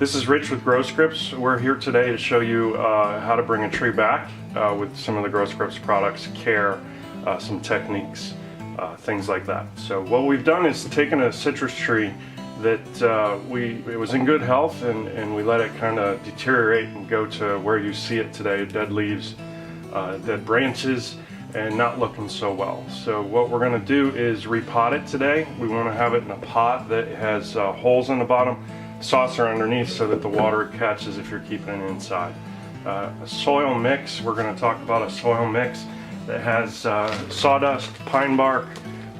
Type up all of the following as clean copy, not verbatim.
This is Rich with Grow Scripts. We're here today to show you how to bring a tree back with some of the Grow Scripts products, care, some techniques, things like that. So what we've done is taken a citrus tree that it was in good health, and we let it kind of deteriorate and go to where you see it today, dead leaves, dead branches, and not looking so well. So what we're going to do is repot it today. We want to have it in a pot that has holes in the bottom, saucer underneath, so that the water catches if you're keeping it inside. A soil mix, we're going to talk about a soil mix that has sawdust, pine bark,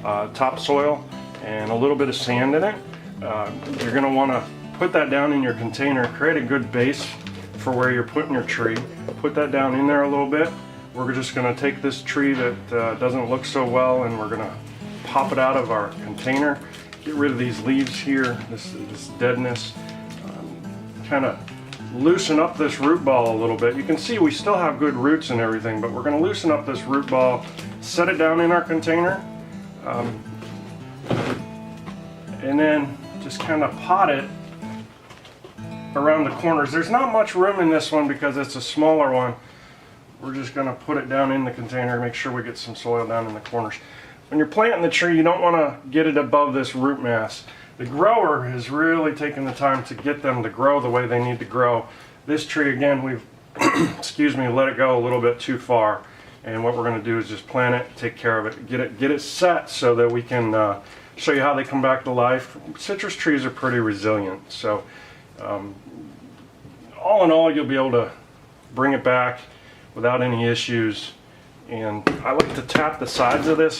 topsoil, and a little bit of sand in it. You're going to want to put that down in your container, create a good base for where you're putting your tree. Put that down in there a little bit. We're just going to take this tree that doesn't look so well, and we're going to pop it out of our container. Get rid of these leaves here, this deadness. Kind of loosen up this root ball a little bit. You can see we still have good roots and everything, but we're going to loosen up this root ball, set it down in our container, and then just kind of pot it around the corners. There's not much room in this one because it's a smaller one. We're just going to put it down in the container, make sure we get some soil down in the corners. When you're planting the tree, you don't want to get it above this root mass. The grower has really taken the time to get them to grow the way they need to grow. This tree, again, we've excuse me, let it go a little bit too far. And what we're going to do is just plant it, take care of it, get it set so that we can show you how they come back to life. Citrus trees are pretty resilient, so all in all, you'll be able to bring it back without any issues. And I like to tap the sides of this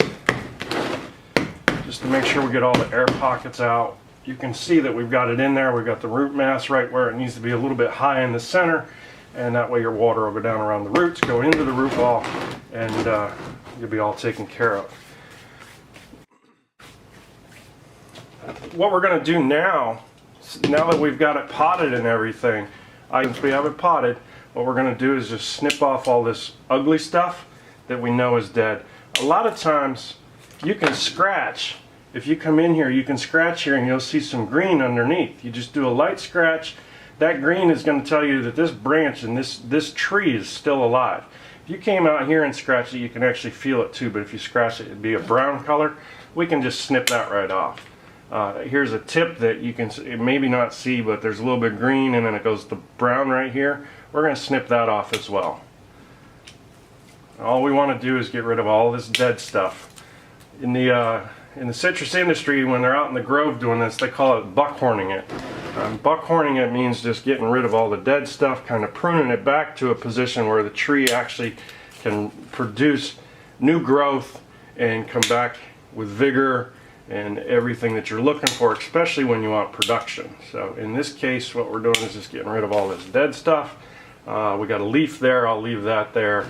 just to make sure we get all the air pockets out. You can see that we've got it in there. We've got the root mass right where it needs to be, a little bit high in the center, and that way your water will go down around the roots, go into the root ball, and you'll be all taken care of. What we're going to do now that we've got it potted and everything, since we have it potted, what we're going to do is just snip off all this ugly stuff that we know is dead. A lot of times you can scratch. If you come in here, you can scratch here and you'll see some green underneath. You just do a light scratch. That green is going to tell you that this branch and this tree is still alive. If you came out here and scratched it, you can actually feel it too, but if you scratch it, it'd be a brown color. We can just snip that right off. Here's a tip that you can maybe not see, but there's a little bit of green and then it goes to brown right here. We're going to snip that off as well. All we want to do is get rid of all this dead stuff. In the citrus industry, when they're out in the grove doing this, they call it buckhorning it. Buckhorning it means just getting rid of all the dead stuff, kind of pruning it back to a position where the tree actually can produce new growth and come back with vigor and everything that you're looking for, especially when you want production. So in this case, what we're doing is just getting rid of all this dead stuff. We got a leaf there, I'll leave that there.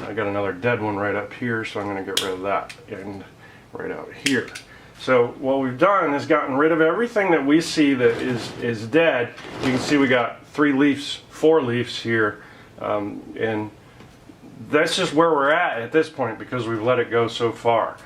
I got another dead one right up here, so I'm going to get rid of that, and right out here. So what we've done is gotten rid of everything that we see that is dead. You can see we got 4 leaves here, and that's just where we're at this point because we've let it go so far.